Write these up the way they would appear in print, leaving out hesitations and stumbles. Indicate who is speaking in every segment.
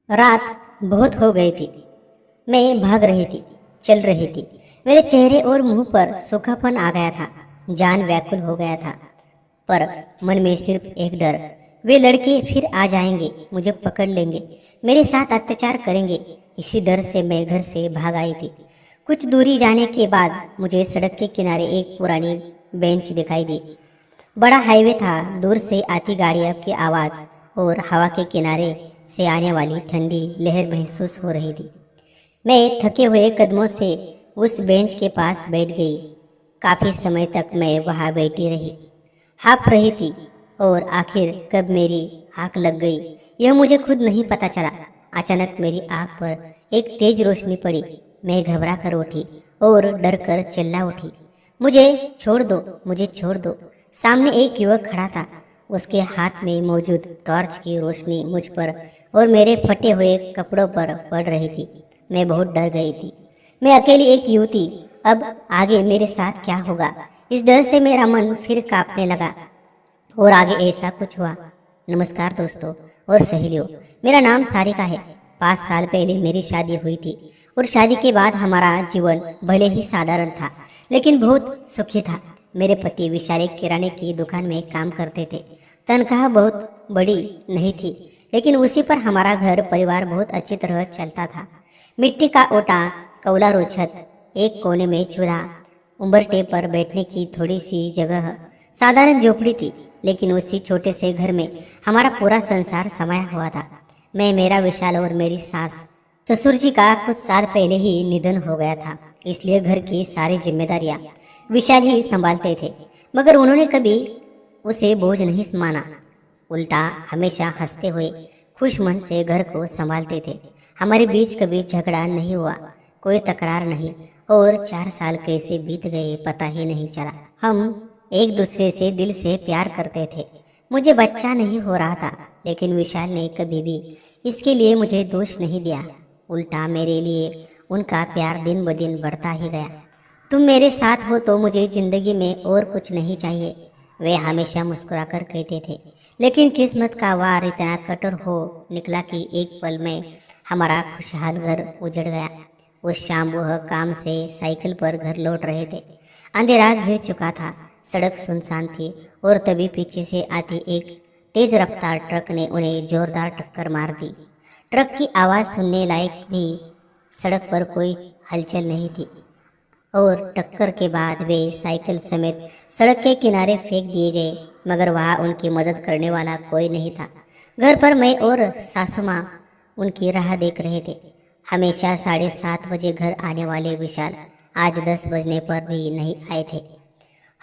Speaker 1: रात बहुत हो गई थी। मैं भाग रही थी, चल रही थी। मेरे चेहरे और मुंह पर सूखापन आ गया था। जान व्याकुल हो गया था। पर मन में सिर्फ एक डर, वे लड़के फिर आ जाएंगे, मुझे पकड़ लेंगे, मेरे साथ अत्याचार करेंगे। इसी डर से मैं घर से भाग आई थी। कुछ दूरी जाने के बाद मुझे सड़क के किनारे एक पुरानी बेंच दिखाई दी। बड़ा हाईवे था, दूर से आती गाड़ियों की आवाज और हवा के किनारे से आने वाली ठंडी लहर महसूस हो रही थी। मैं थके हुए कदमों से उस बेंच के पास बैठ गई। काफी समय तक मैं वहां बैठी रही, हाँफ रही थी, और आखिर कब मेरी आंख लग गई यह मुझे खुद नहीं पता चला। अचानक मेरी आंख पर एक तेज रोशनी पड़ी। मैं घबरा कर उठी और डर कर चिल्ला उठी, मुझे छोड़ दो, मुझे छोड़ दो। सामने एक युवक खड़ा था। उसके हाथ में मौजूद टॉर्च की रोशनी मुझ पर और मेरे फटे हुए कपड़ों पर पड़ रही थी। मैं बहुत डर गई थी। मैं अकेली एक युवती, अब आगे मेरे साथ क्या होगा? इस डर से मेरा मन फिर कांपने लगा। और आगे ऐसा कुछ हुआ। नमस्कार दोस्तों और सहेलियों, मेरा नाम सारिका है। 5 साल पहले मेरी शादी हुई थी और शादी के बाद हमारा जीवन भले ही साधारण था, लेकिन बहुत सुखी था। मेरे पति विशाल एक किराने की दुकान में काम करते थे। तनख्वाह बहुत बड़ी नहीं थी, लेकिन उसी पर हमारा घर परिवार बहुत अच्छी तरह चलता था। मिट्टी का ओटा, कौला रोछत, एक कोने में चूल्हा, उम्बरटे पर बैठने की थोड़ी सी जगह, साधारण झोपड़ी थी। लेकिन उसी छोटे से घर में हमारा पूरा संसार समाया हुआ था। मैं, मेरा विशाल और मेरी सास। ससुर जी का कुछ साल पहले ही निधन हो गया था, इसलिए घर की सारी जिम्मेदारियां विशाल ही संभालते थे। मगर उन्होंने कभी उसे बोझ नहीं माना। उल्टा हमेशा हंसते हुए खुश मन से घर को संभालते थे। हमारे बीच कभी झगड़ा नहीं हुआ, कोई तकरार नहीं, और 4 साल कैसे बीत गए पता ही नहीं चला। हम एक दूसरे से दिल से प्यार करते थे। मुझे बच्चा नहीं हो रहा था, लेकिन विशाल ने कभी भी इसके लिए मुझे दोष नहीं दिया। उल्टा मेरे लिए उनका प्यार दिन ब दिन बढ़ता ही गया। तुम मेरे साथ हो तो मुझे जिंदगी में और कुछ नहीं चाहिए, वे हमेशा मुस्कुराकर कहते थे। लेकिन किस्मत का वार इतना कठोर हो निकला कि एक पल में हमारा खुशहाल घर उजड़ गया। उस शाम वह काम से साइकिल पर घर लौट रहे थे। अंधेरा घिर चुका था, सड़क सुनसान थी, और तभी पीछे से आती एक तेज रफ्तार ट्रक ने उन्हें जोरदार टक्कर मार दी। ट्रक की आवाज़ सुनने लायक भी, सड़क पर कोई हलचल नहीं थी, और टक्कर के बाद वे साइकिल समेत सड़क के किनारे फेंक दिए गए। मगर वहाँ उनकी मदद करने वाला कोई नहीं था। घर पर मैं और सासू माँ उनकी राह देख रहे थे। हमेशा 7:30 बजे घर आने वाले विशाल आज 10 बजने पर भी नहीं आए थे।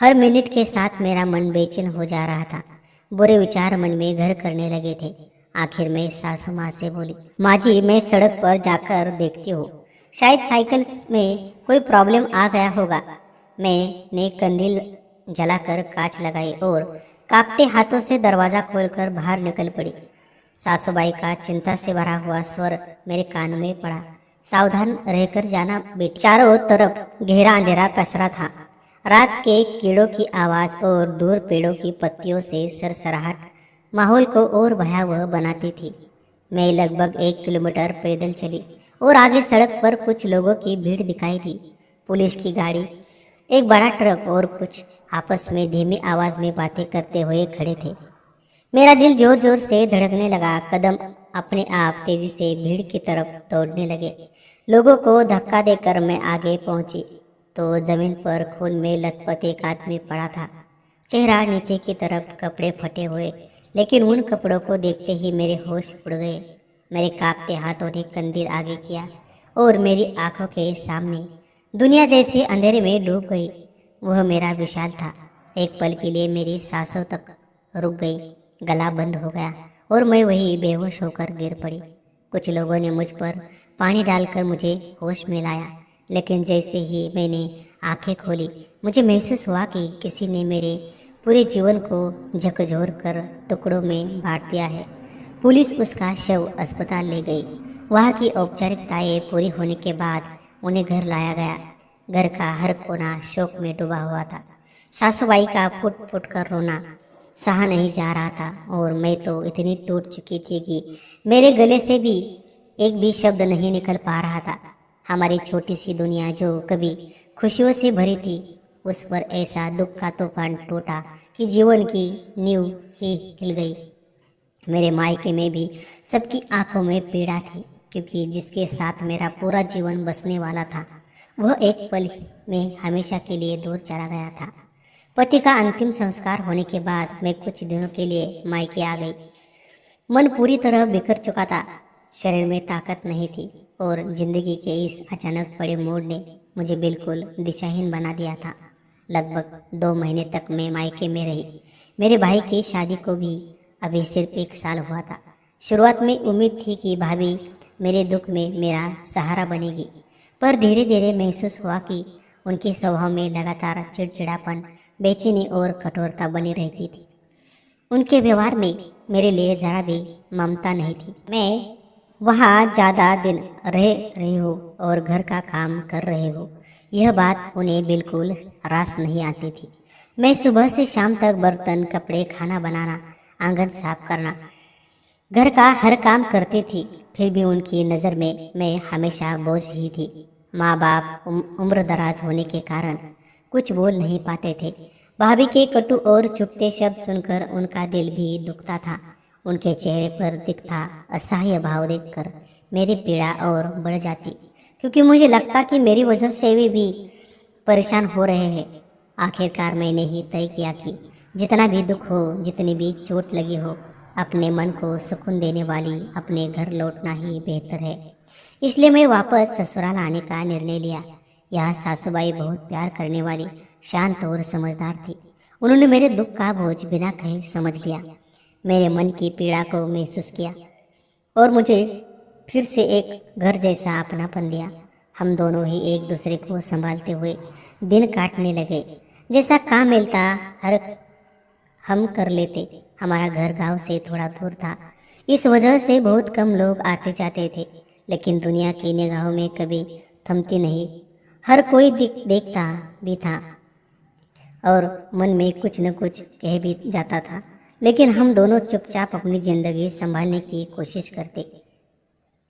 Speaker 1: हर मिनट के साथ मेरा मन बेचैन हो जा रहा था। बुरे विचार मन में घर करने लगे थे। आखिर में सासू माँ से बोली, माँ जी, मैं सड़क पर जाकर देखती हूँ, शायद साइकिल में कोई प्रॉब्लम आ गया होगा। मैंने कंदील जलाकर कांच लगाई और कांपते हाथों से दरवाजा खोलकर बाहर निकल पड़ी। सासूबाई का चिंता से भरा हुआ स्वर मेरे कान में पड़ा, सावधान रहकर जाना बेटा। चारों तरफ गहरा अंधेरा पसरा था। रात के कीड़ों की आवाज और दूर पेड़ों की पत्तियों से सरसराहट माहौल को और भयावह बनाती थी। मैं लगभग 1 किलोमीटर पैदल चली और आगे सड़क पर कुछ लोगों की भीड़ दिखाई दी। पुलिस की गाड़ी, एक बड़ा ट्रक और कुछ आपस में धीमी आवाज में बातें करते हुए खड़े थे। मेरा दिल जोर जोर से धड़कने लगा। कदम अपने आप तेजी से भीड़ की तरफ दौड़ने लगे। लोगों को धक्का देकर मैं आगे पहुंची तो जमीन पर खून में लथपथ एक आदमी पड़ा था, चेहरा नीचे की तरफ, कपड़े फटे हुए। लेकिन उन कपड़ों को देखते ही मेरे होश उड़ गए। मेरे कांपते हाथों ने कंदील आगे किया और मेरी आंखों के सामने दुनिया जैसे अंधेरे में डूब गई। वह मेरा विशाल था। एक पल के लिए मेरी सांसों तक रुक गई, गला बंद हो गया और मैं वही बेहोश होकर गिर पड़ी। कुछ लोगों ने मुझ पर पानी डालकर मुझे होश में लाया, लेकिन जैसे ही मैंने आंखें खोली मुझे महसूस हुआ कि किसी ने मेरे पूरे जीवन को झकझोर कर टुकड़ों में बांट दिया है। पुलिस उसका शव अस्पताल ले गई। वहाँ की औपचारिकताएं पूरी होने के बाद उन्हें घर लाया गया। घर का हर कोना शोक में डूबा हुआ था। सासूबाई का फुट फुट कर रोना सहा नहीं जा रहा था और मैं तो इतनी टूट चुकी थी कि मेरे गले से भी एक भी शब्द नहीं निकल पा रहा था। हमारी छोटी सी दुनिया जो कभी खुशियों से भरी थी, उस पर ऐसा दुख का तूफान टूटा कि जीवन की नींव ही हिल गई। मेरे मायके में भी सबकी आंखों में पीड़ा थी, क्योंकि जिसके साथ मेरा पूरा जीवन बसने वाला था, वह एक पल में हमेशा के लिए दूर चला गया था। पति का अंतिम संस्कार होने के बाद मैं कुछ दिनों के लिए मायके आ गई। मन पूरी तरह बिखर चुका था, शरीर में ताकत नहीं थी और जिंदगी के इस अचानक बड़े मोड़ ने मुझे बिल्कुल दिशाहीन बना दिया था। लगभग 2 महीने तक मैं मायके में रही। मेरे भाई की शादी को भी अभी सिर्फ 1 साल हुआ था। शुरुआत में उम्मीद थी कि भाभी मेरे दुख में मेरा सहारा बनेगी, पर धीरे धीरे महसूस हुआ कि उनके स्वभाव में लगातार चिड़चिड़ापन, बेचैनी और कठोरता बनी रहती थी। उनके व्यवहार में मेरे लिए जरा भी ममता नहीं थी। मैं वहाँ ज़्यादा दिन रह रही हूँ और घर का काम कर रहे हो, यह बात उन्हें बिल्कुल रास नहीं आती थी। मैं सुबह से शाम तक बर्तन, कपड़े, खाना बनाना, आंगन साफ करना, घर का हर काम करती थी, फिर भी उनकी नज़र में मैं हमेशा बोझ ही थी। माँ बाप उम्र दराज होने के कारण कुछ बोल नहीं पाते थे। भाभी के कटु और चुपते शब्द सुनकर उनका दिल भी दुखता था। उनके चेहरे पर दिखता असहाय भाव देखकर मेरी पीड़ा और बढ़ जाती, क्योंकि मुझे लगता कि मेरी वजह से वे भी परेशान हो रहे हैं। आखिरकार मैंने ही तय किया कि जितना भी दुख हो, जितनी भी चोट लगी हो, अपने मन को सुकून देने वाली अपने घर लौटना ही बेहतर है। इसलिए मैं वापस ससुराल आने का निर्णय लिया। यह सासूबाई बहुत प्यार करने वाली, शांत और समझदार थी। उन्होंने मेरे दुख का बोझ बिना कहे समझ लिया, मेरे मन की पीड़ा को महसूस किया और मुझे फिर से एक घर जैसा अपनापन दिया। हम दोनों ही एक दूसरे को संभालते हुए दिन काटने लगे। जैसा काम मिलता हर हम कर लेते। हमारा घर गांव से थोड़ा दूर था, इस वजह से बहुत कम लोग आते जाते थे, लेकिन दुनिया की निगाहों में कभी थमती नहीं। हर कोई देखता भी था और मन में कुछ न कुछ कह भी जाता था, लेकिन हम दोनों चुपचाप अपनी जिंदगी संभालने की कोशिश करते।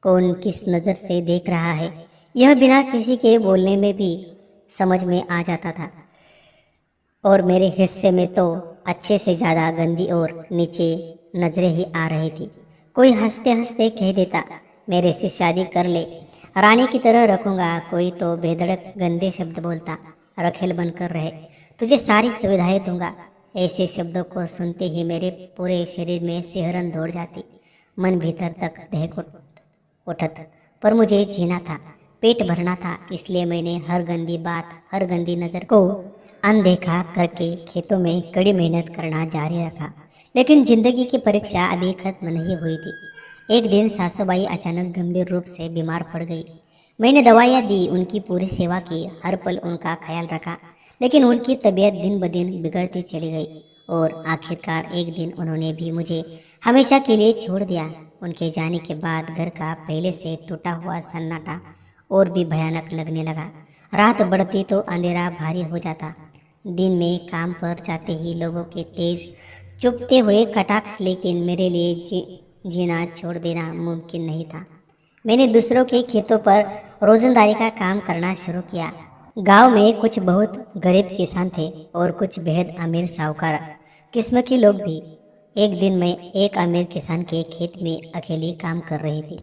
Speaker 1: कौन किस नज़र से देख रहा है, यह बिना किसी के बोलने में भी समझ में आ जाता था। और मेरे हिस्से में तो अच्छे से ज़्यादा गंदी और नीचे नजरें ही आ रही थी। कोई हंसते हंसते कह देता, मेरे से शादी कर ले, रानी की तरह रखूंगा। कोई तो बेधड़क गंदे शब्द बोलता, रखेल बनकर रहे, तुझे सारी सुविधाएं दूंगा। ऐसे शब्दों को सुनते ही मेरे पूरे शरीर में सिहरन दौड़ जाती, मन भीतर तक दहक उठत। पर मुझे जीना था, पेट भरना था, इसलिए मैंने हर गंदी बात, हर गंदी नज़र को अनदेखा करके खेतों में कड़ी मेहनत करना जारी रखा। लेकिन जिंदगी की परीक्षा अभी खत्म नहीं हुई थी। एक दिन सासूबाई अचानक गंभीर रूप से बीमार पड़ गई। मैंने दवाइयाँ दी, उनकी पूरी सेवा की, हर पल उनका ख्याल रखा, लेकिन उनकी तबीयत दिन ब दिन बिगड़ती चली गई और आखिरकार एक दिन उन्होंने भी मुझे हमेशा के लिए छोड़ दिया। उनके जाने के बाद घर का पहले से टूटा हुआ सन्नाटा और भी भयानक लगने लगा। रात बढ़ती तो अंधेरा भारी हो जाता। दिन में काम पर जाते ही लोगों के तेज चुभते हुए कटाक्ष, लेकिन मेरे लिए जीना छोड़ देना मुमकिन नहीं था। मैंने दूसरों के खेतों पर रोजंदारी का काम करना शुरू किया। गांव में कुछ बहुत गरीब किसान थे और कुछ बेहद अमीर साहूकार किस्म के लोग भी। एक दिन मैं एक अमीर किसान के खेत में अकेली काम कर रही थी।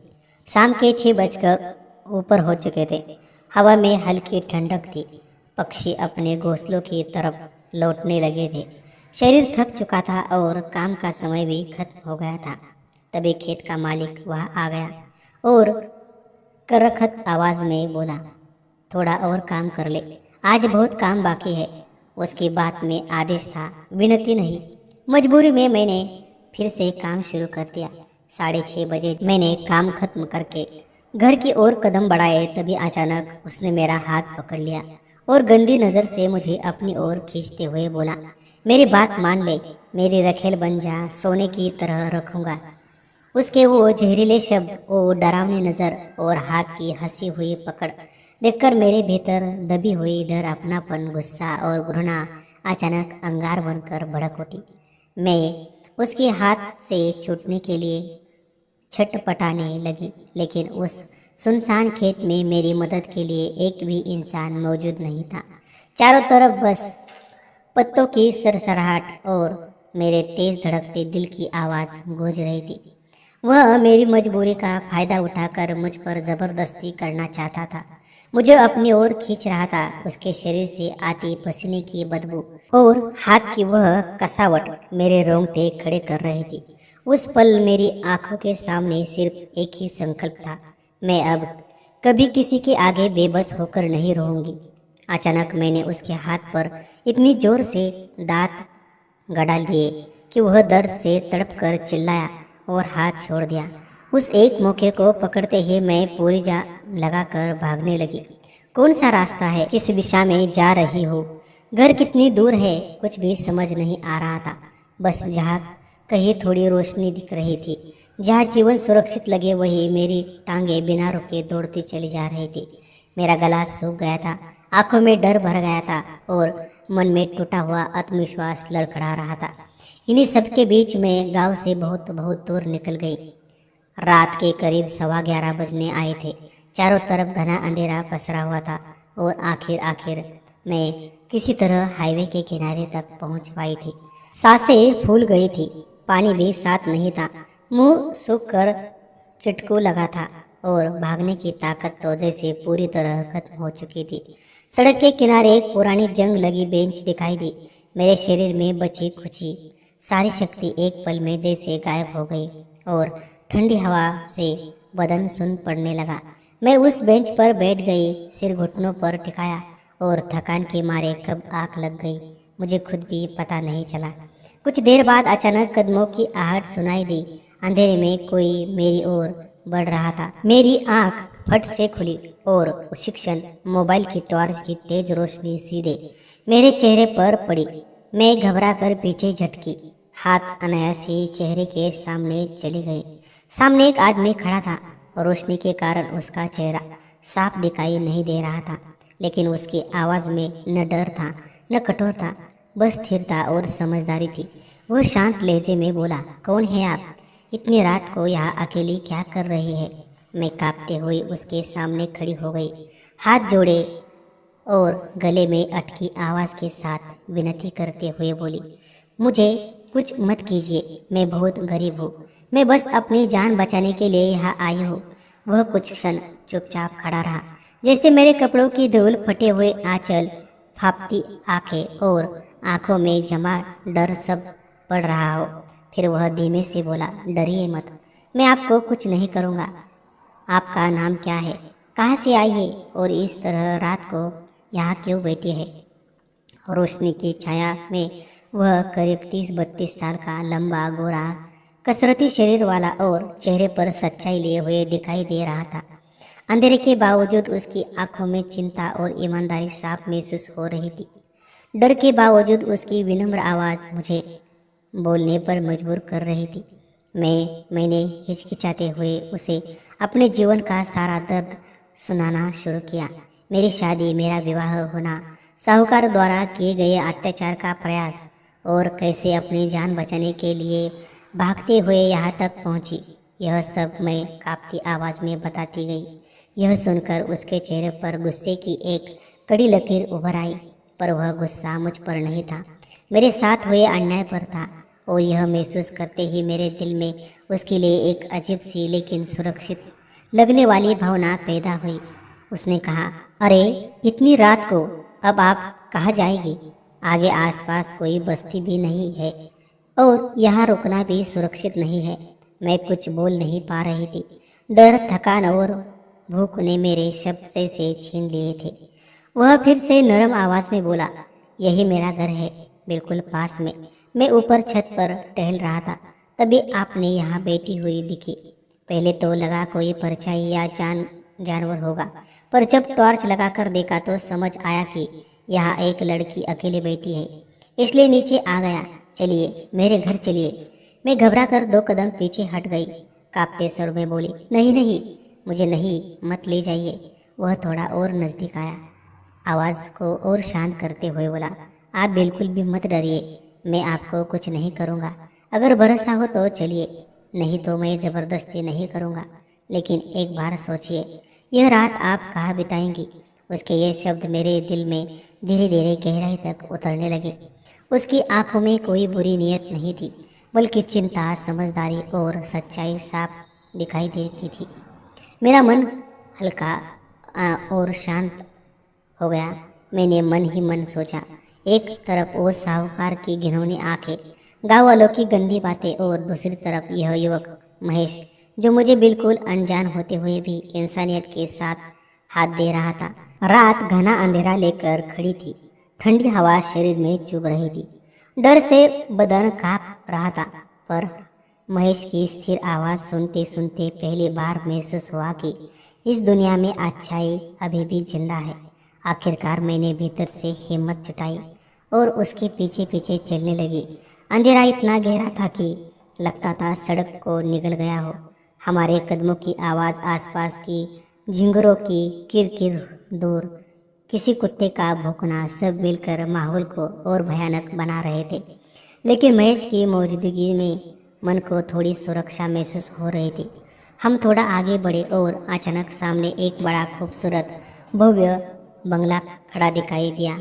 Speaker 1: शाम के 6 बजकर ऊपर हो चुके थे। हवा में हल्की ठंडक थी। पक्षी अपने घोंसलों की तरफ लौटने लगे थे। शरीर थक चुका था और काम का समय भी खत्म हो गया था। तभी खेत का मालिक वहाँ आ गया और करखत आवाज में बोला, थोड़ा और काम कर ले, आज बहुत काम बाकी है। उसकी बात में आदेश था, विनती नहीं। मजबूरी में मैंने फिर से काम शुरू कर दिया। 6:30 बजे मैंने काम खत्म करके घर की ओर कदम बढ़ाए, तभी अचानक उसने मेरा हाथ पकड़ लिया और गंदी नज़र से मुझे अपनी ओर खींचते हुए बोला, मेरी बात मान ले, मेरी रखेल बन जा, सोने की तरह रखूंगा। उसके वो जहरीले शब्द, वो डरावनी नज़र और हाथ की हंसी हुई पकड़ देखकर मेरे भीतर दबी हुई डर, अपनापन, गुस्सा और घृणा अचानक अंगार बनकर भड़क उठी। मैं उसके हाथ से छूटने के लिए छटपटाने लगी, लेकिन उस सुनसान खेत में मेरी मदद के लिए एक भी इंसान मौजूद नहीं था। चारों तरफ बस पत्तों की सरसराहट और मेरे तेज धड़कते दिल की आवाज़ गूंज रही थी। वह मेरी मजबूरी का फायदा उठाकर मुझ पर जबरदस्ती करना चाहता था। मुझे अपनी ओर खींच रहा था। उसके शरीर से आती पसीने की बदबू और हाथ की वह कसावट मेरे रोंगटे खड़े कर रही थी। उस पल मेरी आंखों के सामने सिर्फ एक ही संकल्प था, मैं अब कभी किसी के आगे बेबस होकर नहीं रहूंगी। अचानक मैंने उसके हाथ पर इतनी जोर से दांत गड़ा लिए कि वह दर्द से तड़प कर चिल्लाया और हाथ छोड़ दिया। उस एक मौके को पकड़ते ही मैं पूरी जान लगाकर भागने लगी। कौन सा रास्ता है, किस दिशा में जा रही हो, घर कितनी दूर है, कुछ भी समझ नहीं आ रहा था। बस जहाँ कहीं थोड़ी रोशनी दिख रही थी, जहाँ जीवन सुरक्षित लगे, वही मेरी टांगे बिना रुके दौड़ती चली जा रही थी। मेरा गला सूख गया था, आंखों में डर भर गया था और मन में टूटा हुआ आत्मविश्वास लड़खड़ा रहा था। इन्हीं सबके बीच में गांव से बहुत बहुत दूर निकल गई। रात के करीब 11:15 बजने आए थे। चारों तरफ घना अंधेरा पसरा हुआ था और आखिर मैं किसी तरह हाईवे के किनारे तक पहुंच पाई थी। सांसें फूल गई थी, पानी भी साथ नहीं था, मुंह सूख कर चटकू लगा था और भागने की ताकत तो जैसे पूरी तरह खत्म हो चुकी थी। सड़क के किनारे एक पुरानी जंग लगी बेंच दिखाई दी। मेरे शरीर में बची खुची सारी शक्ति एक पल में जैसे गायब हो गई और ठंडी हवा से बदन सुन पड़ने लगा। मैं उस बेंच पर बैठ गई, सिर घुटनों पर टिकाया और थकान के मारे कब आंख लग गई मुझे खुद भी पता नहीं चला। कुछ देर बाद अचानक कदमों की आहट सुनाई दी। अंधेरे में कोई मेरी ओर बढ़ रहा था। मेरी आंख फट से खुली और उसी क्षण मोबाइल की टॉर्च की तेज रोशनी सीधे मेरे चेहरे पर पड़ी। मैं घबरा कर पीछे झटकी, हाथ अनायास ही चेहरे के सामने चले गए। सामने एक आदमी खड़ा था। रोशनी के कारण उसका चेहरा साफ दिखाई नहीं दे रहा था, लेकिन उसकी आवाज़ में न डर था न कठोरता, बस स्थिरता और समझदारी थी। वो शांत लहजे में बोला, कौन है आप? इतनी रात को यहाँ अकेली क्या कर रही है? मैं कांपते हुए उसके सामने खड़ी हो गई, हाथ जोड़े और गले में अटकी आवाज़ के साथ विनती करते हुए बोली, मुझे कुछ मत कीजिए, मैं बहुत गरीब हूँ, मैं बस अपनी जान बचाने के लिए यहाँ आई हूँ। वह कुछ क्षण चुपचाप खड़ा रहा, जैसे मेरे कपड़ों की धूल, फटे हुए आंचल, फापती आंखें और आंखों में जमा डर सब पड़ रहा हो। फिर वह धीमे से बोला, डरिए मत, मैं आपको कुछ नहीं करूँगा। आपका नाम क्या है, कहाँ से आई है और इस तरह रात को यहाँ क्यों बैठी है? रोशनी की छाया में वह करीब 30-32 साल का लंबा गोरा कसरती शरीर वाला और चेहरे पर सच्चाई लिए हुए दिखाई दे रहा था। अंधेरे के बावजूद उसकी आंखों में चिंता और ईमानदारी साफ महसूस हो रही थी। डर के बावजूद उसकी विनम्र आवाज़ मुझे बोलने पर मजबूर कर रही थी। मैंने हिचकिचाते हुए उसे अपने जीवन का सारा दर्द सुनाना शुरू किया। मेरी शादी, मेरा विवाह होना, साहूकार द्वारा किए गए अत्याचार का प्रयास और कैसे अपनी जान बचाने के लिए भागते हुए यहाँ तक पहुँची, यह सब मैं कांपती आवाज़ में बताती गई। यह सुनकर उसके चेहरे पर गुस्से की एक कड़ी लकीर उभर आई, पर वह गुस्सा मुझ पर नहीं था, मेरे साथ हुए अन्याय पर था। और यह महसूस करते ही मेरे दिल में उसके लिए एक अजीब सी लेकिन सुरक्षित लगने वाली भावना पैदा हुई। उसने कहा, अरे इतनी रात को अब आप कहाँ जाएगी? आगे आसपास कोई बस्ती भी नहीं है और यहाँ रुकना भी सुरक्षित नहीं है। मैं कुछ बोल नहीं पा रही थी। डर, थकान और भूख ने मेरे शब्द से छीन लिए थे। वह फिर से नरम आवाज़ में बोला, यही मेरा घर है, बिल्कुल पास में। मैं ऊपर छत पर टहल रहा था, तभी आपने यहाँ बैठी हुई दिखी। पहले तो लगा कोई परछाई या जानवर होगा, पर जब टॉर्च लगाकर देखा तो समझ आया कि यहाँ एक लड़की अकेले बैठी है, इसलिए नीचे आ गया। चलिए मेरे घर चलिए। मैं घबरा कर 2 कदम पीछे हट गई, कांपते स्वर में बोली, नहीं नहीं, मुझे नहीं, मत ले जाइए। वह थोड़ा और नज़दीक आया, आवाज़ को और शांत करते हुए बोला, आप बिल्कुल भी मत डरिए, मैं आपको कुछ नहीं करूँगा। अगर भरोसा हो तो चलिए। नहीं तो मैं ज़बरदस्ती नहीं करूँगा। लेकिन एक बार सोचिए, यह रात आप कहाँ बिताएंगी? उसके ये शब्द मेरे दिल में धीरे धीरे गहराई तक उतरने लगे। उसकी आंखों में कोई बुरी नीयत नहीं थी, बल्कि चिंता, समझदारी और सच्चाई साफ दिखाई देती थी। मेरा मन हल्का और शांत हो गया। मैंने मन ही मन सोचा, एक तरफ वो साहूकार की घिनौनी आंखें, गांव वालों की गंदी बातें, और दूसरी तरफ यह युवक महेश, जो मुझे बिल्कुल अनजान होते हुए भी इंसानियत के साथ हाथ दे रहा था। रात घना अंधेरा लेकर खड़ी थी। ठंडी हवा शरीर में चुभ रही थी। डर से बदन कांप रहा था। पर महेश की स्थिर आवाज़ सुनते सुनते पहली बार महसूस हुआ कि इस दुनिया में अच्छाई अभी भी जिंदा है। आखिरकार मैंने भीतर से हिम्मत जुटाई और उसके पीछे पीछे चलने लगी। अंधेरा इतना गहरा था कि लगता था सड़क को निगल गया हो। हमारे कदमों की आवाज़, आसपास की झिंगुरों की किरकिर, दूर किसी कुत्ते का भौंकना, सब मिलकर माहौल को और भयानक बना रहे थे। लेकिन महेश की मौजूदगी में मन को थोड़ी सुरक्षा महसूस हो रही थी। हम थोड़ा आगे बढ़े और अचानक सामने एक बड़ा खूबसूरत भव्य बंगला खड़ा दिखाई दिया।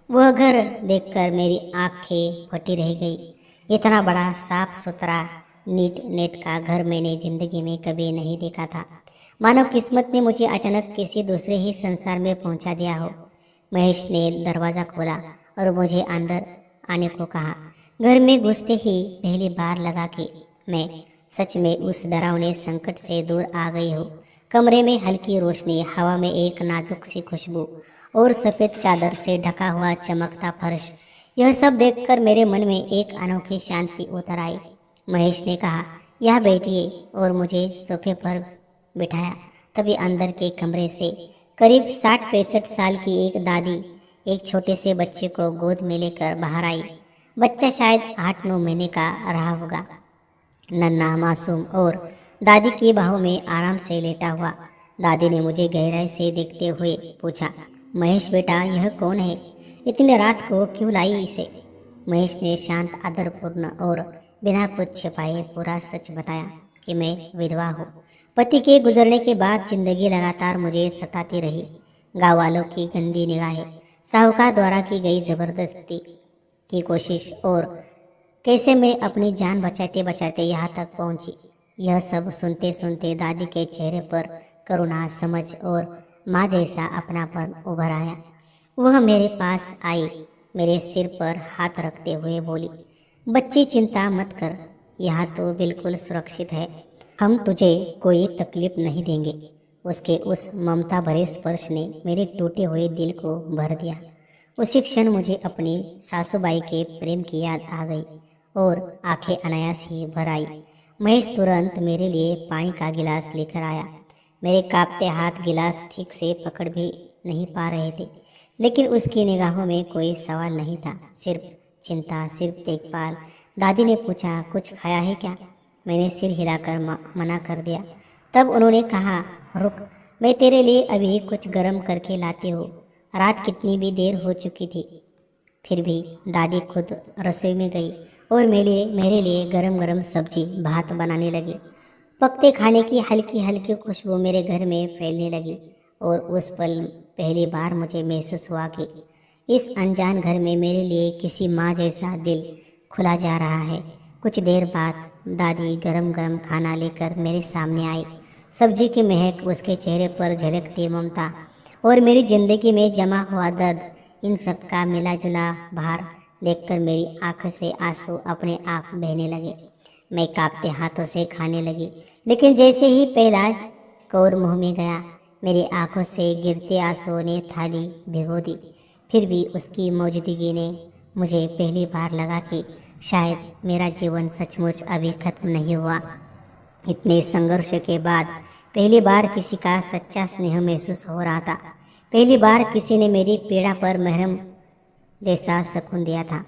Speaker 1: वह घर देखकर मेरी आंखें फटी रह गई। इतना बड़ा, साफ सुथरा, नीट नेट का घर मैंने जिंदगी में कभी नहीं देखा था। मानो किस्मत ने मुझे अचानक किसी दूसरे ही संसार में पहुंचा दिया हो। महेश ने दरवाज़ा खोला और मुझे अंदर आने को कहा। घर में घुसते ही पहली बार लगा कि मैं सच में उस डरावने संकट से दूर आ गई हूँ। कमरे में हल्की रोशनी, हवा में एक नाजुक सी खुशबू और सफ़ेद चादर से ढका हुआ चमकता फर्श, यह सब देखकर मेरे मन में एक अनोखी शांति उतर आई। महेश ने कहा, यहाँ बैठिए, और मुझे सोफे पर बिठाया। तभी अंदर के कमरे से करीब 60-65 साल की एक दादी एक छोटे से बच्चे को गोद में लेकर बाहर आई। बच्चा शायद 8-9 महीने का रहा होगा, नन्हा, मासूम और दादी की बाहों में आराम से लेटा हुआ। दादी ने मुझे गहराई से देखते हुए पूछा, महेश बेटा, यह कौन है? इतनी रात को क्यों लाई इसे? महेश ने शांत, आदरपूर्ण और बिना कुछ छिपाए पूरा सच बताया कि मैं विधवा हूँ। पति के गुजरने के बाद जिंदगी लगातार मुझे सताती रही। गाँव वालों की गंदी निगाहें, साहूकार द्वारा की गई जबरदस्ती की कोशिश, और कैसे मैं अपनी जान बचाते बचाते यहाँ तक पहुँची। यह सब सुनते सुनते दादी के चेहरे पर करुणा, समझ और माँ जैसा अपनापन उभर आया। वह मेरे पास आई, मेरे सिर पर हाथ रखते हुए बोली, बच्ची चिंता मत कर, यहाँ तो बिल्कुल सुरक्षित है। हम तुझे कोई तकलीफ नहीं देंगे। उसके उस ममता भरे स्पर्श ने मेरे टूटे हुए दिल को भर दिया। उसी क्षण मुझे अपनी सासूबाई के प्रेम की याद आ गई और आंखें अनायास ही भर आई। महेश तुरंत मेरे लिए पानी का गिलास लेकर आया। मेरे कांपते हाथ गिलास ठीक से पकड़ भी नहीं पा रहे थे, लेकिन उसकी निगाहों में कोई सवाल नहीं था, सिर्फ चिंता, सिर्फ देखभाल। दादी ने पूछा, कुछ खाया है क्या? मैंने सिर हिलाकर मना कर दिया। तब उन्होंने कहा, रुक, मैं तेरे लिए अभी कुछ गर्म करके लाती हूँ। रात कितनी भी देर हो चुकी थी, फिर भी दादी खुद रसोई में गई और मेरे लिए गरम गरम सब्जी भात बनाने लगी। पकते खाने की हल्की हल्की खुशबू मेरे घर में फैलने लगी और उस पल पहली बार मुझे महसूस हुआ कि इस अनजान घर में मेरे लिए किसी माँ जैसा दिल खुला जा रहा है। कुछ देर बाद दादी गरम गरम खाना लेकर मेरे सामने आई। सब्जी की महक, उसके चेहरे पर झलकती ममता और मेरी जिंदगी में जमा हुआ दर्द, इन सब का मिला जुला भार देखकर मेरी आंखों से आंसू अपने आप बहने लगे। मैं कांपते हाथों से खाने लगी, लेकिन जैसे ही पहला कौर मुंह में गया, मेरी आंखों से गिरते आंसुओं ने थाली भिगो दी। फिर भी उसकी मौजूदगी ने मुझे पहली बार लगा कि शायद मेरा जीवन सचमुच अभी खत्म नहीं हुआ। इतने संघर्ष के बाद पहली बार किसी का सच्चा स्नेह महसूस हो रहा था। पहली बार किसी ने मेरी पीड़ा पर महरम जैसा सुकून दिया था।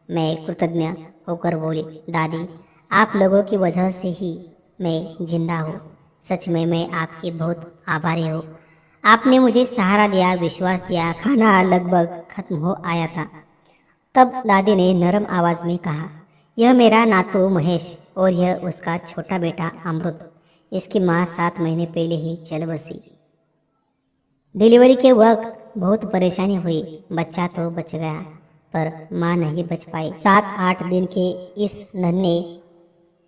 Speaker 1: मैं कृतज्ञ होकर बोली, दादी, आप लोगों की वजह से ही मैं जिंदा हूँ। सच में मैं आपकी बहुत आभारी हूँ। आपने मुझे सहारा दिया, विश्वास दिया। खाना लगभग खत्म हो आया था। तब दादी ने नरम आवाज़ में कहा, यह मेरा नातू महेश और यह उसका छोटा बेटा अमृत। इसकी माँ 7 महीने पहले ही चल बसी। डिलीवरी के वक्त बहुत परेशानी हुई। बच्चा तो बच गया पर माँ नहीं बच पाई। 7-8 दिन के इस नन्हे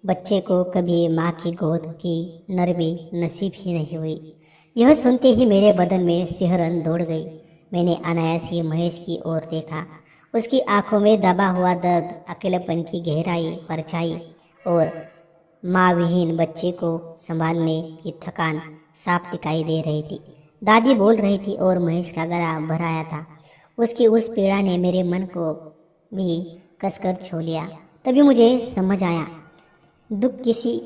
Speaker 1: बच्चे को कभी माँ की गोद की नरमी नसीब ही नहीं हुई। यह सुनते ही मेरे बदन में सिहरन दौड़ गई। मैंने अनायास ही महेश की ओर देखा। उसकी आंखों में दबा हुआ दर्द, अकेलेपन की गहराई, परछाई और माँ विहीन बच्चे को संभालने की थकान साफ दिखाई दे रही थी। दादी बोल रही थी और महेश का गला भर आया था। उसकी उस पीड़ा ने मेरे मन को भी कसकर छू लिया। तभी मुझे समझ आया, दुख किसी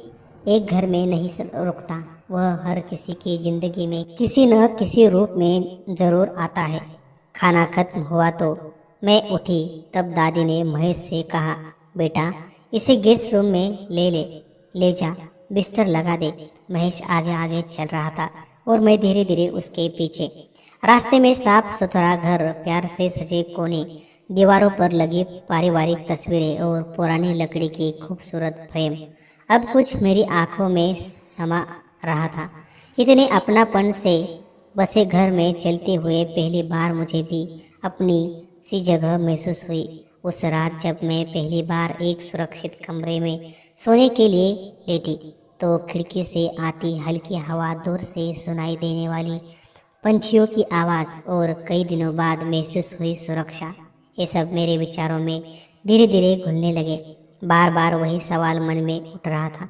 Speaker 1: एक घर में नहीं रुकता, वह हर किसी की जिंदगी में किसी न किसी रूप में जरूर आता है। खाना खत्म हुआ तो मैं उठी। तब दादी ने महेश से कहा, बेटा इसे गेस्ट रूम में ले जा, बिस्तर लगा दे। महेश आगे आगे चल रहा था और मैं धीरे धीरे उसके पीछे। रास्ते में साफ सुथरा घर, प्यार से सजे कोने, दीवारों पर लगी पारिवारिक तस्वीरें और पुरानी लकड़ी की खूबसूरत फ्रेम अब कुछ मेरी आंखों में समा रहा था। इतने अपनापन से बसे घर में चलते हुए पहली बार मुझे भी अपनी सी जगह महसूस हुई। उस रात जब मैं पहली बार एक सुरक्षित कमरे में सोने के लिए लेटी तो खिड़की से आती हल्की हवा, दूर से सुनाई देने वाली पंछियों की आवाज़ और कई दिनों बाद महसूस हुई सुरक्षा, ये सब मेरे विचारों में धीरे धीरे घुलने लगे। बार बार वही सवाल मन में उठ रहा था,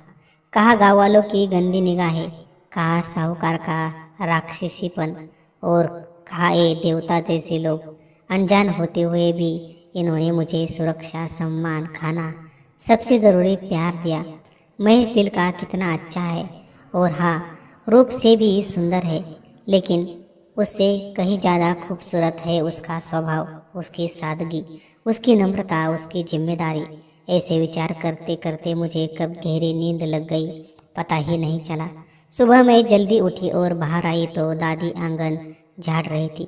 Speaker 1: कहाँ गाँव वालों की गंदी निगाहें, कहाँ साहूकार का राक्षसीपन और कहाँ ये देवता जैसे लोग। अनजान होते हुए भी इन्होंने मुझे सुरक्षा, सम्मान, खाना, सबसे ज़रूरी प्यार दिया। महेश दिल का कितना अच्छा है और हाँ, रूप से भी सुंदर है, लेकिन उससे कहीं ज़्यादा खूबसूरत है उसका स्वभाव, उसकी सादगी, उसकी नम्रता, उसकी जिम्मेदारी। ऐसे विचार करते करते मुझे कब गहरी नींद लग गई पता ही नहीं चला। सुबह मैं जल्दी उठी और बाहर आई तो दादी आंगन झाड़ रही थी।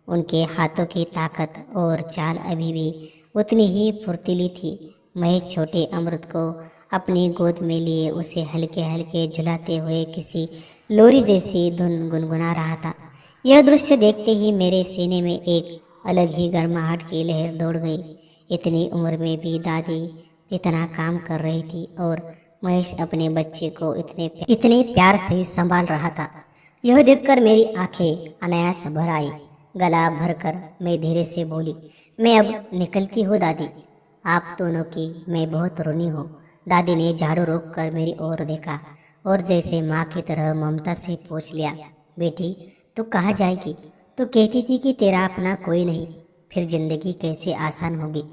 Speaker 1: उनके हाथों की ताकत और चाल अभी भी उतनी ही फुर्तीली थी। महेश छोटे अमृत को अपनी गोद में लिए उसे हल्के हल्के झुलाते हुए किसी लोरी जैसी धुन गुनगुना रहा था। यह दृश्य देखते ही मेरे सीने में एक अलग ही गर्माहट की लहर दौड़ गई। इतनी उम्र में भी दादी इतना काम कर रही थी और महेश अपने बच्चे को इतने प्यार से संभाल रहा था। यह देखकर मेरी आंखें अनायास भर आई। गला भरकर मैं धीरे से बोली, मैं अब निकलती हूँ दादी, आप दोनों की मैं बहुत ऋणी हूँ। दादी ने झाड़ू रोक कर मेरी ओर देखा और जैसे माँ की तरह ममता से पूछ लिया, बेटी तू कहाँ जाएगी? तू कहती थी कि तेरा अपना कोई नहीं, फिर जिंदगी कैसे आसान होगी?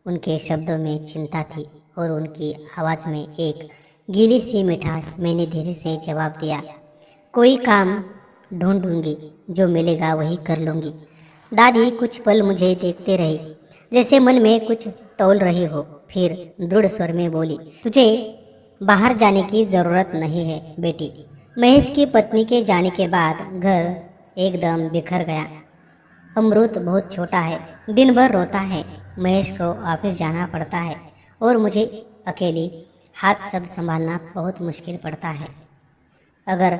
Speaker 1: उनके शब्दों में चिंता थी और उनकी आवाज़ में एक गीली सी मिठास। मैंने धीरे से जवाब दिया, कोई काम ढूंढूंगी, जो मिलेगा वही कर लूँगी। दादी कुछ पल मुझे देखते रही, जैसे मन में कुछ तौल रही हो। फिर दृढ़ स्वर में बोली, तुझे बाहर जाने की ज़रूरत नहीं है बेटी। महेश की पत्नी के जाने के बाद घर एकदम बिखर गया। अमृत बहुत छोटा है, दिन भर रोता है, महेश को ऑफिस जाना पड़ता है और मुझे अकेली हाथ सब संभालना बहुत मुश्किल पड़ता है। अगर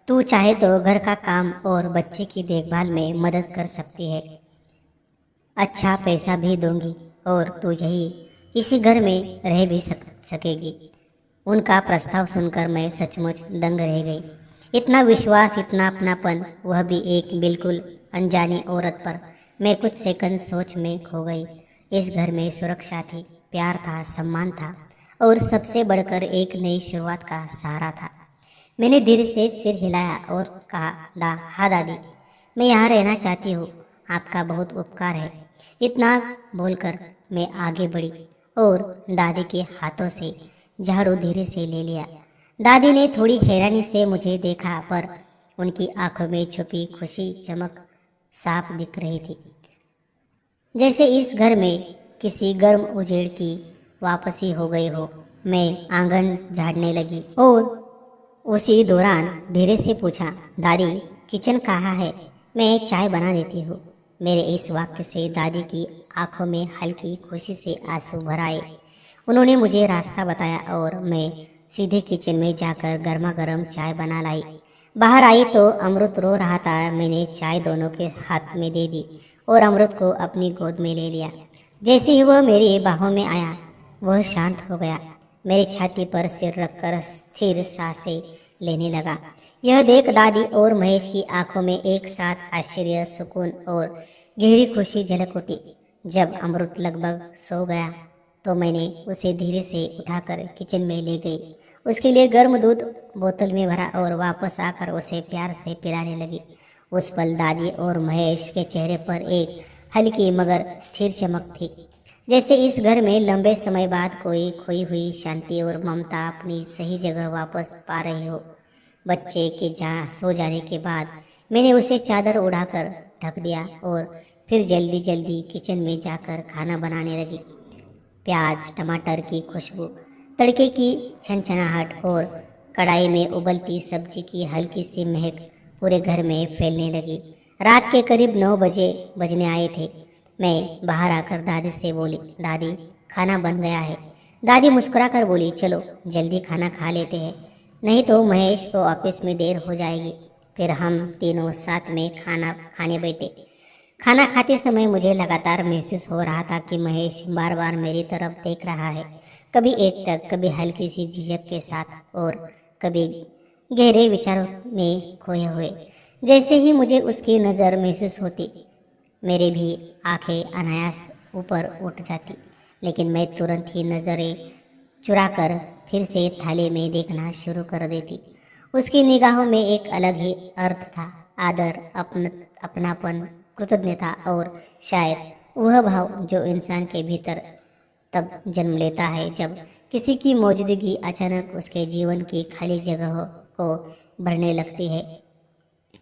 Speaker 1: तू चाहे तो घर का काम और बच्चे की देखभाल में मदद कर सकती है, अच्छा पैसा भी दूंगी और तू इसी घर में रह भी सकेगी। उनका प्रस्ताव सुनकर मैं सचमुच दंग रह गई। इतना विश्वास, इतना अपनापन, वह भी एक बिल्कुल अनजानी औरत पर। मैं कुछ सेकंड सोच में खो गई। इस घर में सुरक्षा थी, प्यार था, सम्मान था और सबसे बढ़कर एक नई शुरुआत का सहारा था। मैंने धीरे से सिर हिलाया और कहा, हाँ दादी, मैं यहाँ रहना चाहती हूँ, आपका बहुत उपकार है। इतना बोलकर मैं आगे बढ़ी और दादी के हाथों से झाड़ू धीरे से ले लिया। दादी ने थोड़ी हैरानी से मुझे देखा, पर उनकी आंखों में छुपी खुशी चमक साफ दिख रही थी, जैसे इस घर में किसी गर्म उजेड़ की वापसी हो गई हो। मैं आंगन झाड़ने लगी और उसी दौरान धीरे से पूछा, दादी किचन कहाँ है? मैं चाय बना देती हूँ। मेरे इस वाक्य से दादी की आंखों में हल्की खुशी से आंसू भर आए। उन्होंने मुझे रास्ता बताया और मैं सीधे किचन में जाकर गर्मा गर्म चाय बना लाई। बाहर आई तो अमृत रो रहा था। मैंने चाय दोनों के हाथ में दे दी और अमृत को अपनी गोद में ले लिया। जैसे ही वह मेरी बाहों में आया, वह शांत हो गया। मेरी छाती पर सिर रखकर स्थिर सांसें लेने लगा। यह देख दादी और महेश की आंखों में एक साथ आश्चर्य, सुकून और गहरी खुशी झलक उठी। जब अमृत लगभग सो गया तो मैंने उसे धीरे से उठाकर किचन में ले गई। उसके लिए गर्म दूध बोतल में भरा और वापस आकर उसे प्यार से पिलाने लगी। उस पल दादी और महेश के चेहरे पर एक हल्की मगर स्थिर चमक थी, जैसे इस घर में लंबे समय बाद कोई खोई हुई शांति और ममता अपनी सही जगह वापस पा रही हो। बच्चे के सो जाने के बाद मैंने उसे चादर उड़ाकर ढक दिया और फिर जल्दी जल्दी किचन में जाकर खाना बनाने लगी। प्याज टमाटर की खुशबू, तड़के की छनछनाहट और कढ़ाई में उबलती सब्जी की हल्की सी महक पूरे घर में फैलने लगी। रात के करीब 9 बजे बजने आए थे। मैं बाहर आकर दादी से बोली, दादी खाना बन गया है। दादी मुस्कुराकर बोली, चलो जल्दी खाना खा लेते हैं, नहीं तो महेश को ऑफिस में देर हो जाएगी। फिर हम तीनों साथ में खाना खाने बैठे। खाना खाते समय मुझे लगातार महसूस हो रहा था कि महेश बार बार मेरी तरफ देख रहा है, कभी एकटक, कभी हल्की सी झिझक के साथ और कभी गहरे विचारों में खोए हुए। जैसे ही मुझे उसकी नज़र महसूस होती, मेरे भी आंखें अनायास ऊपर उठ जाती, लेकिन मैं तुरंत ही नज़रें चुराकर फिर से थाली में देखना शुरू कर देती। उसकी निगाहों में एक अलग ही अर्थ था, आदर, अपनापन, कृतज्ञता और शायद वह भाव जो इंसान के भीतर तब जन्म लेता है जब किसी की मौजूदगी अचानक उसके जीवन की खाली जगह को भरने लगती है।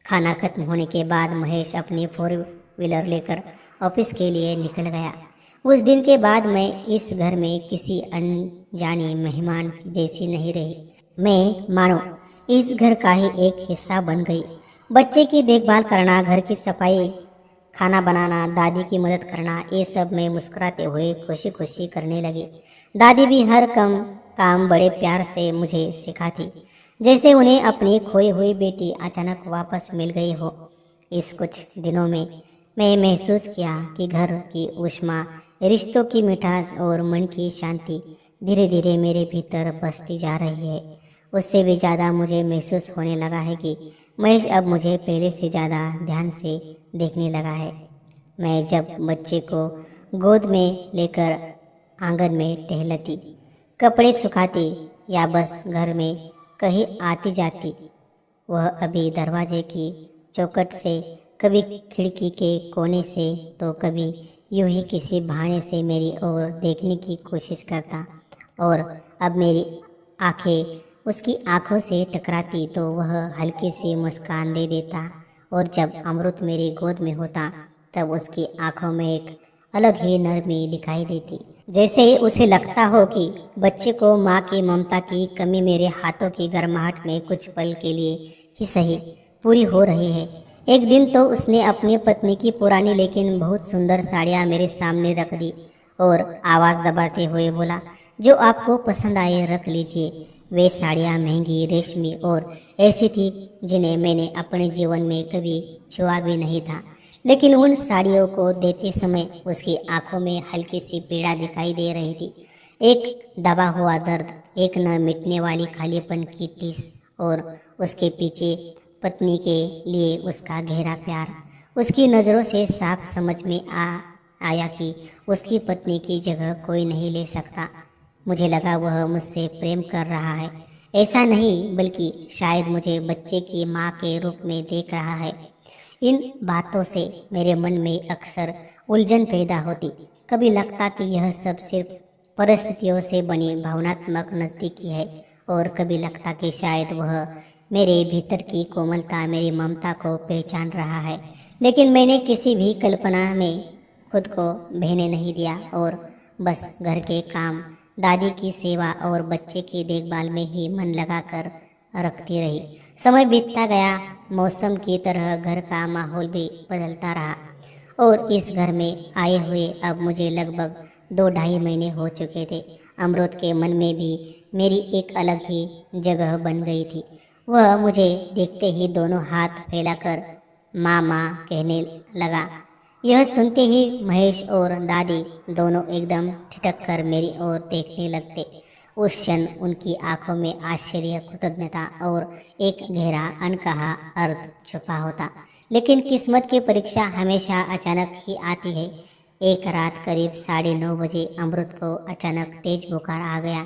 Speaker 1: खाना खत्म होने के बाद महेश अपनी 4 व्हीलर लेकर ऑफिस के लिए निकल गया। उस दिन के बाद मैं इस घर में किसी अनजानी मेहमान जैसी नहीं रही। मैं मानो इस घर का ही एक हिस्सा बन गई। बच्चे की देखभाल करना, घर की सफाई, खाना बनाना, दादी की मदद करना, ये सब मैं मुस्कुराते हुए खुशी खुशी करने लगी। दादी भी हर काम बड़े प्यार से मुझे सिखाती, जैसे उन्हें अपनी खोई हुई बेटी अचानक वापस मिल गई हो। इस कुछ दिनों में मैं महसूस किया कि घर की ऊष्मा, रिश्तों की मिठास और मन की शांति धीरे धीरे मेरे भीतर बसती जा रही है। उससे भी ज़्यादा मुझे महसूस होने लगा है कि महेश अब मुझे पहले से ज़्यादा ध्यान से देखने लगा है। मैं जब बच्चे को गोद में लेकर आंगन में टहलती, कपड़े सुखाती या बस घर में कहीं आती जाती, वह अभी दरवाजे की चौखट से, कभी खिड़की के कोने से, तो कभी यूं ही किसी बहाने से मेरी ओर देखने की कोशिश करता। और अब मेरी आंखें उसकी आंखों से टकराती तो वह हल्की सी मुस्कान दे देता, और जब अमृत मेरी गोद में होता तब उसकी आंखों में एक अलग ही नरमी दिखाई देती, जैसे उसे लगता हो कि बच्चे को माँ की ममता की कमी मेरे हाथों की गर्माहट में कुछ पल के लिए ही सही पूरी हो रही है। एक दिन तो उसने अपनी पत्नी की पुरानी लेकिन बहुत सुंदर साड़ियाँ मेरे सामने रख दी और आवाज़ दबाते हुए बोला, जो आपको पसंद आए रख लीजिए। वे साड़ियाँ महंगी, रेशमी और ऐसी थी जिन्हें मैंने अपने जीवन में कभी छुआ भी नहीं था, लेकिन उन साड़ियों को देते समय उसकी आंखों में हल्की सी पीड़ा दिखाई दे रही थी, एक दबा हुआ दर्द, एक न मिटने वाली खालीपन की टीस, और उसके पीछे पत्नी के लिए उसका गहरा प्यार। उसकी नज़रों से साफ समझ में आया कि उसकी पत्नी की जगह कोई नहीं ले सकता। मुझे लगा वह मुझसे प्रेम कर रहा है, ऐसा नहीं, बल्कि शायद मुझे बच्चे की माँ के रूप में देख रहा है। इन बातों से मेरे मन में अक्सर उलझन पैदा होती। कभी लगता कि यह सब सिर्फ परिस्थितियों से बनी भावनात्मक नज़दीकी है, और कभी लगता कि शायद वह मेरे भीतर की कोमलता, मेरी ममता को पहचान रहा है। लेकिन मैंने किसी भी कल्पना में खुद को बहने नहीं दिया और बस घर के काम, दादी की सेवा और बच्चे की देखभाल में ही मन लगाकर रखती रही। समय बीतता गया, मौसम की तरह घर का माहौल भी बदलता रहा, और इस घर में आए हुए अब मुझे लगभग 2 ढाई महीने हो चुके थे। अमृत के मन में भी मेरी एक अलग ही जगह बन गई थी। वह मुझे देखते ही दोनों हाथ फैलाकर माँ माँ कहने लगा। यह सुनते ही महेश और दादी दोनों एकदम ठिठक कर मेरी ओर देखने लगते। उस क्षण उनकी आंखों में आश्चर्य, कृतज्ञता और एक गहरा अनकहा अर्थ छुपा होता। लेकिन किस्मत की परीक्षा हमेशा अचानक ही आती है। एक रात करीब 9:30 बजे अमृत को अचानक तेज बुखार आ गया।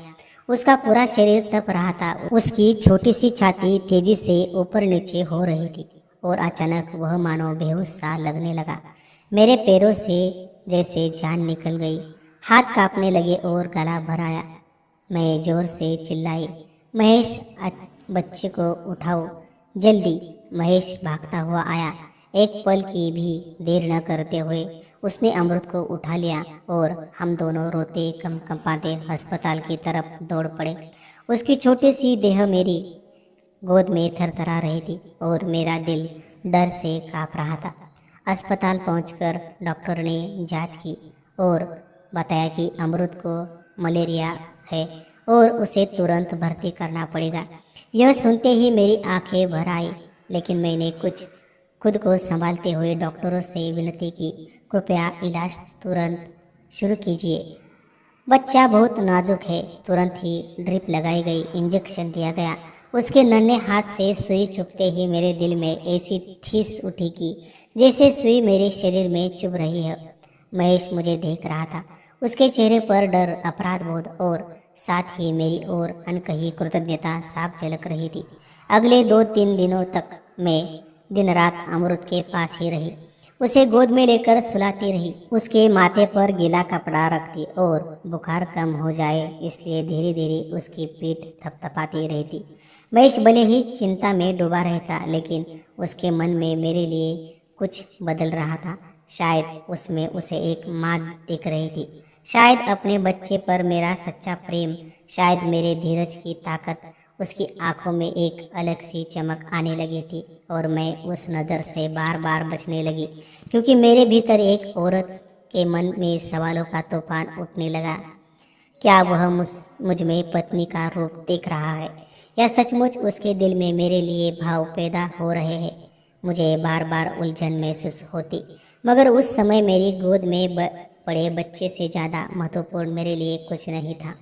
Speaker 1: उसका पूरा शरीर तप रहा था। उसकी छोटी सी छाती तेजी से ऊपर नीचे हो रही थी और अचानक वह मानो बेहोश सा लगने लगा। मेरे पैरों से जैसे जान निकल गई, हाथ कांपने लगे और गला भर आया। मैं जोर से चिल्लाई, महेश बच्चे को उठाओ जल्दी। महेश भागता हुआ आया। एक पल की भी देर न करते हुए उसने अमृत को उठा लिया और हम दोनों रोते कंपाते अस्पताल की तरफ दौड़ पड़े। उसकी छोटी सी देह मेरी गोद में थरथरा रही थी और मेरा दिल डर से कांप रहा था। अस्पताल पहुंचकर डॉक्टर ने जांच की और बताया कि अमृत को मलेरिया है और उसे तुरंत भर्ती करना पड़ेगा। यह सुनते ही मेरी आंखें भर आई, लेकिन मैंने खुद को संभालते हुए डॉक्टरों से विनती की, कृपया इलाज तुरंत शुरू कीजिए। बच्चा बहुत नाजुक है। तुरंत ही ड्रिप लगाई गई, इंजेक्शन दिया गया। उसके नन्हे हाथ से सुई चुभते ही मेरे दिल में ऐसी ठेस उठी कि जैसे सुई मेरे शरीर में चुभ रही है। महेश मुझे देख रहा था। उसके चेहरे पर डर, अपराध बोध और साथ ही मेरी ओर अनकही कृतज्ञता साफ झलक रही थी। अगले 2-3 दिनों तक मैं दिन रात अमृत के पास ही रही। उसे गोद में लेकर सुलाती रही, उसके माथे पर गीला कपड़ा रखती और बुखार कम हो जाए इसलिए धीरे धीरे उसकी पीठ थपथपाती रहती। महेश भले ही चिंता में डूबा रहता, लेकिन उसके मन में मेरे लिए कुछ बदल रहा था। शायद उसमें उसे एक माँ दिख रही थी, शायद अपने बच्चे पर मेरा सच्चा प्रेम, शायद मेरे धीरज की ताकत। उसकी आंखों में एक अलग सी चमक आने लगी थी और मैं उस नज़र से बार बार बचने लगी, क्योंकि मेरे भीतर एक औरत के मन में सवालों का तूफान उठने लगा। क्या वह मुझ में पत्नी का रूप देख रहा है, या सचमुच उसके दिल में मेरे लिए भाव पैदा हो रहे हैं? मुझे बार बार उलझन महसूस होती, मगर उस समय मेरी गोद में पड़े बच्चे से ज़्यादा महत्वपूर्ण मेरे लिए कुछ नहीं था।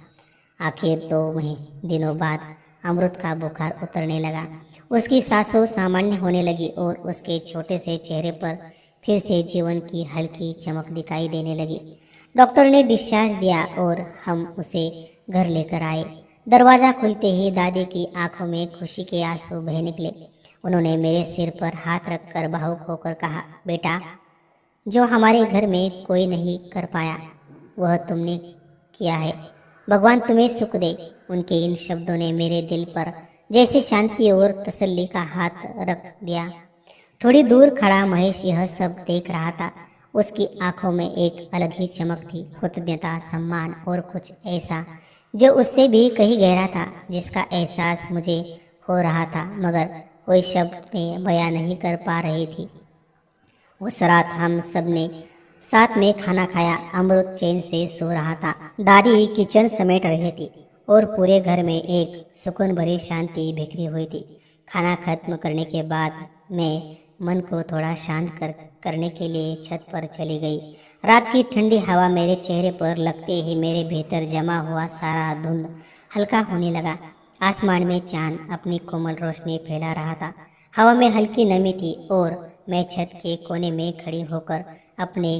Speaker 1: आखिर 2 दिनों बाद अमृत का बुखार उतरने लगा। उसकी सांसों सामान्य होने लगी और उसके छोटे से चेहरे पर फिर से जीवन की हल्की चमक दिखाई देने लगी। डॉक्टर ने डिस्चार्ज दिया और हम उसे घर लेकर आए। दरवाज़ा खुलते ही दादी की आंखों में खुशी के आंसू बह निकले। उन्होंने मेरे सिर पर हाथ रखकर भावुक होकर कहा, बेटा, जो हमारे घर में कोई नहीं कर पाया वह तुमने किया है। भगवान तुम्हें सुख दे। उनके इन शब्दों ने मेरे दिल पर जैसे शांति और तसल्ली का हाथ रख दिया। थोड़ी दूर खड़ा महेश यह सब देख रहा था। उसकी आंखों में एक अलग ही चमक थी, कृतज्ञता, सम्मान और कुछ ऐसा जो उससे भी कहीं गहरा था, जिसका एहसास मुझे हो रहा था मगर कोई शब्द में बयां नहीं कर पा रही थी। उस रात हम सब ने साथ में खाना खाया। अमृत चैन से सो रहा था। दादी किचन समेट रही थी और पूरे घर में एक सुकून भरी शांति बिखरी हुई थी। खाना खत्म करने के बाद मैं मन को थोड़ा शांत करने के लिए छत पर चली गई। रात की ठंडी हवा मेरे चेहरे पर लगते ही मेरे भीतर जमा हुआ सारा धुंध हल्का होने लगा। आसमान में चांद अपनी कोमल रोशनी फैला रहा था। हवा में हल्की नमी थी और मैं छत के कोने में खड़ी होकर अपने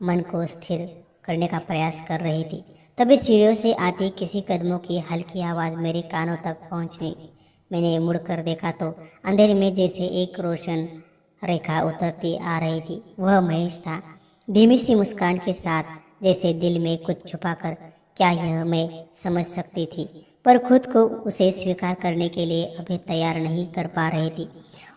Speaker 1: मन को स्थिर करने का प्रयास कर रही थी। तभी सीढ़ियों से आती किसी कदमों की हल्की आवाज़ मेरे कानों तक पहुंची। मैंने मुड़कर देखा तो अंधेरे में जैसे एक रोशन रेखा उतरती आ रही थी। वह महेश था, धीमी सी मुस्कान के साथ, जैसे दिल में कुछ छुपाकर। क्या यह मैं समझ सकती थी, पर खुद को उसे स्वीकार करने के लिए अभी तैयार नहीं कर पा रही थी।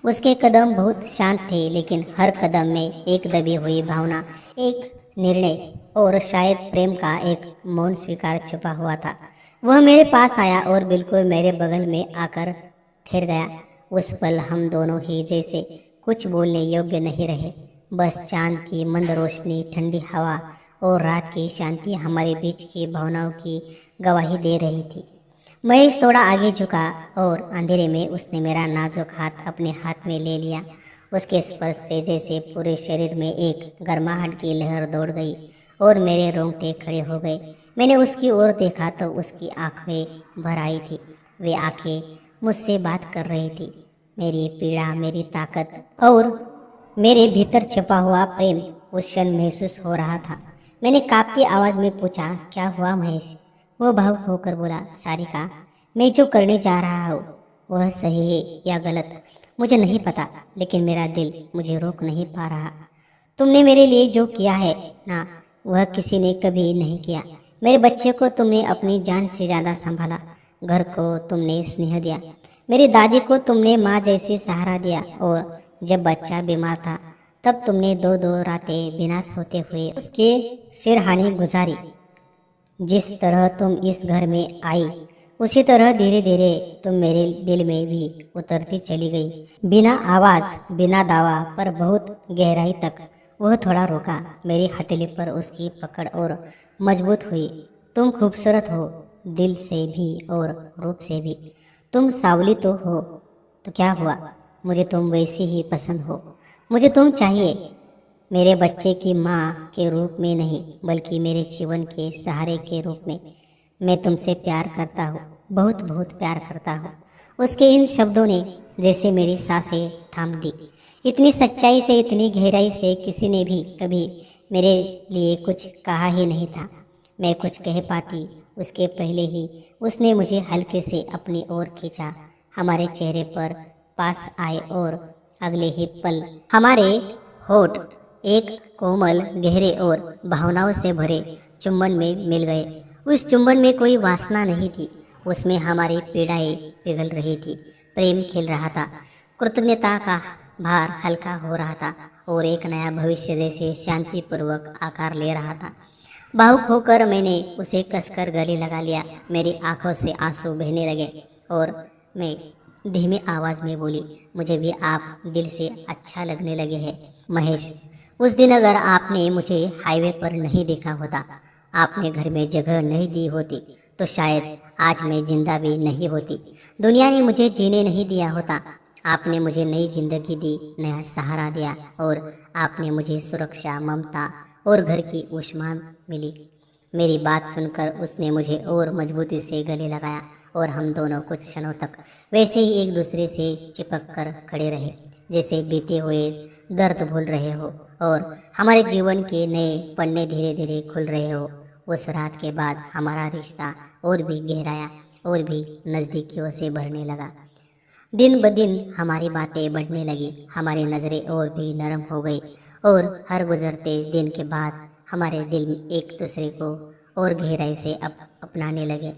Speaker 1: उसके कदम बहुत शांत थे, लेकिन हर कदम में एक दबी हुई भावना, एक निर्णय और शायद प्रेम का एक मौन स्वीकार छुपा हुआ था। वह मेरे पास आया और बिल्कुल मेरे बगल में आकर ठहर गया। उस पल हम दोनों ही जैसे कुछ बोलने योग्य नहीं रहे। बस चांद की मंद रोशनी, ठंडी हवा और रात की शांति हमारे बीच की भावनाओं की गवाही दे रही थी। महेश थोड़ा आगे झुका और अंधेरे में उसने मेरा नाजुक हाथ अपने हाथ में ले लिया। उसके स्पर्श से जैसे पूरे शरीर में एक गर्माहट की लहर दौड़ गई और मेरे रोंगटे खड़े हो गए। मैंने उसकी ओर देखा तो उसकी आंखें भर आई थी। वे आंखें मुझसे बात कर रही थी। मेरी पीड़ा, मेरी ताकत और मेरे भीतर छिपा हुआ प्रेम उस क्षण महसूस हो रहा था। मैंने कांपती आवाज में पूछा, क्या हुआ महेश? वो भावुक होकर बोला, सारिका, मैं जो करने जा रहा हूँ वह सही है या गलत मुझे नहीं पता, लेकिन मेरा दिल मुझे रोक नहीं पा रहा। तुमने मेरे लिए जो किया है ना, वह किसी ने कभी नहीं किया। मेरे बच्चे को तुमने अपनी जान से ज्यादा संभाला, घर को तुमने स्नेह दिया, मेरी दादी को तुमने माँ जैसे सहारा दिया, और जब बच्चा बीमार था तब तुमने दो दो रातें बिना सोते हुए उसके सिरहानी गुजारी। जिस तरह तुम इस घर में आई उसी तरह धीरे धीरे तुम मेरे दिल में भी उतरती चली गई। बिना आवाज, बिना दावा, पर बहुत गहराई तक। वह थोड़ा रुका। मेरी हथेली पर उसकी पकड़ और मजबूत हुई। तुम खूबसूरत हो, दिल से भी और रूप से भी। तुम सावली तो हो, तो क्या हुआ, मुझे तुम वैसी ही पसंद हो। मुझे तुम चाहिए, मेरे बच्चे की माँ के रूप में नहीं, बल्कि मेरे जीवन के सहारे के रूप में। मैं तुमसे प्यार करता हूँ, बहुत बहुत प्यार करता हूँ। उसके इन शब्दों ने जैसे मेरी सांसें थाम दी। इतनी सच्चाई से, इतनी गहराई से किसी ने भी कभी मेरे लिए कुछ कहा ही नहीं था। मैं कुछ कह पाती उसके पहले ही उसने मुझे हल्के से अपनी ओर खींचा। हमारे चेहरे पर पास आए और अगले ही पल हमारे होठ एक कोमल, गहरे और भावनाओं से भरे चुंबन में मिल गए। उस चुंबन में कोई वासना नहीं थी, उसमें हमारी पीड़ाएं पिघल रही थी, प्रेम खिल रहा था, कृतज्ञता का भार हल्का हो रहा था और एक नया भविष्य जैसे शांतिपूर्वक आकार ले रहा था। भावुक होकर मैंने उसे कसकर गले लगा लिया। मेरी आंखों से आंसू बहने लगे और मैं धीमी आवाज में बोली, मुझे भी आप दिल से अच्छा लगने लगे हैं महेश। उस दिन अगर आपने मुझे हाईवे पर नहीं देखा होता, आपने घर में जगह नहीं दी होती, तो शायद आज मैं जिंदा भी नहीं होती। दुनिया ने मुझे जीने नहीं दिया होता। आपने मुझे नई जिंदगी दी, नया सहारा दिया, और आपने मुझे सुरक्षा, ममता और घर की ऊष्मा मिली। मेरी बात सुनकर उसने मुझे और मजबूती से गले लगाया और हम दोनों कुछ क्षणों तक वैसे ही एक दूसरे से चिपक कर खड़े रहे, जैसे बीते हुए दर्द भूल रहे हो और हमारे जीवन के नए पन्ने धीरे धीरे खुल रहे हो। उस रात के बाद हमारा रिश्ता और भी गहराया और भी नज़दीकियों से भरने लगा। दिन ब दिन हमारी बातें बढ़ने लगी, हमारी नज़रें और भी नरम हो गई और हर गुजरते दिन के बाद हमारे दिल एक दूसरे को और गहराई से अपनाने लगे।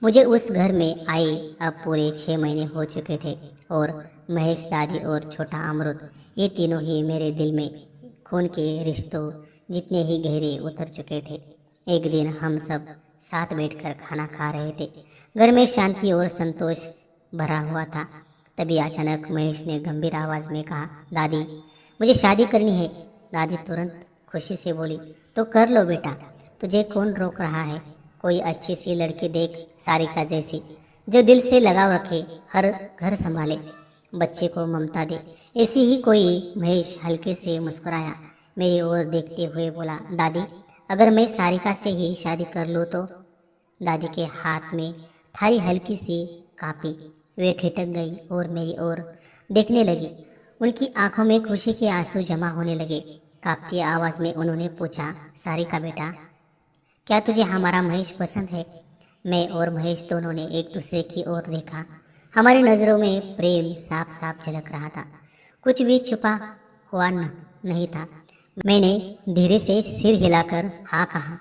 Speaker 1: मुझे उस घर में आए अब पूरे 6 महीने हो चुके थे और महेश, दादी और छोटा अमृत, ये तीनों ही मेरे दिल में खून के रिश्तों जितने ही गहरे उतर चुके थे। एक दिन हम सब साथ बैठकर खाना खा रहे थे। घर में शांति और संतोष भरा हुआ था। तभी अचानक महेश ने गंभीर आवाज में कहा, दादी, मुझे शादी करनी है। दादी तुरंत खुशी से बोली, तो कर लो बेटा, तुझे कौन रोक रहा है। कोई अच्छी सी लड़की देख, सारिका जैसी, जो दिल से लगाव रखे, हर घर संभाले, बच्चे को ममता दे, ऐसी ही कोई। महेश हल्के से मुस्कुराया, मेरी ओर देखते हुए बोला, दादी, अगर मैं सारिका से ही शादी कर लूँ तो? दादी के हाथ में थाली हल्की सी कांपी। वे ठिठक गई और मेरी ओर देखने लगी। उनकी आंखों में खुशी के आंसू जमा होने लगे। कांपती आवाज में उन्होंने पूछा, सारिका बेटा, क्या तुझे हमारा महेश पसंद है? मैं और महेश दोनों ने एक दूसरे की ओर देखा। हमारी नज़रों में प्रेम साफ साफ झलक रहा था, कुछ भी छुपा हुआ नहीं था। मैंने धीरे से सिर हिलाकर हाँ कहा।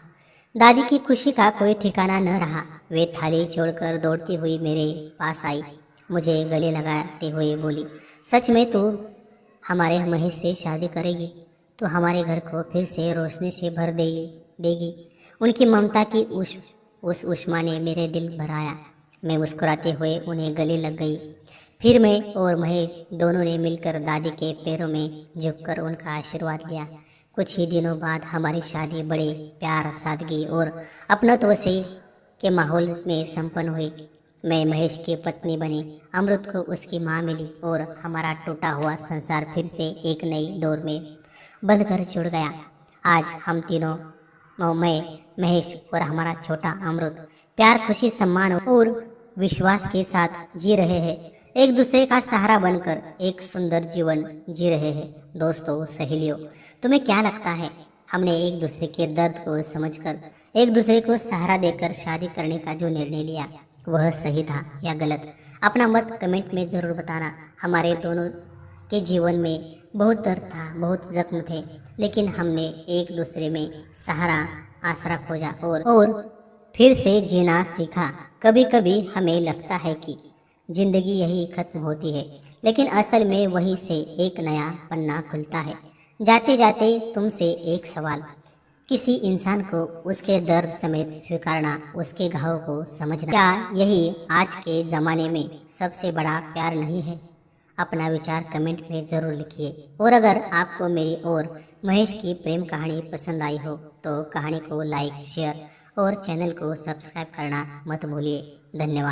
Speaker 1: दादी की खुशी का कोई ठिकाना न रहा। वे थाली छोड़कर दौड़ती हुई मेरे पास आई, मुझे गले लगाते हुए बोली, सच में तू हमारे महेश से शादी करेगी तो हमारे घर को फिर से रोशनी से भर देगी। उनकी ममता की उस ऊष्मा ने मेरे दिल भराया। मैं मुस्कुराते हुए उन्हें गले लग गई। फिर मैं और महेश दोनों ने मिलकर दादी के पैरों में झुककर उनका आशीर्वाद लिया। कुछ ही दिनों बाद हमारी शादी बड़े प्यार, सादगी और अपनत्व से के माहौल में संपन्न हुई। मैं महेश की पत्नी बनी, अमृत को उसकी माँ मिली और हमारा टूटा हुआ संसार फिर से एक नई डोर में बंद कर जुड़ गया। आज हम तीनों, मैं, महेश और हमारा छोटा अमृत, प्यार, खुशी, सम्मान और विश्वास के साथ जी रहे हैं। एक दूसरे का सहारा बनकर एक सुंदर जीवन जी रहे हैं। दोस्तों, सहेलियों, तुम्हें क्या लगता है, हमने एक दूसरे के दर्द को समझकर एक दूसरे को सहारा देकर शादी करने का जो निर्णय लिया वह सही था या गलत? अपना मत कमेंट में ज़रूर बताना। हमारे दोनों के जीवन में बहुत दर्द था, बहुत जख्म थे, लेकिन हमने एक दूसरे में सहारा, आसरा खोजा और फिर से जीना सीखा। कभी कभी हमें लगता है कि जिंदगी यही खत्म होती है, लेकिन असल में वहीं से एक नया पन्ना खुलता है। जाते जाते तुमसे एक सवाल, किसी इंसान को उसके दर्द समेत स्वीकारना, उसके घाव को समझना, क्या यही आज के ज़माने में सबसे बड़ा प्यार नहीं है? अपना विचार कमेंट में ज़रूर लिखिए। और अगर आपको मेरी और महेश की प्रेम कहानी पसंद आई हो तो कहानी को लाइक, शेयर और चैनल को सब्सक्राइब करना मत भूलिए। धन्यवाद।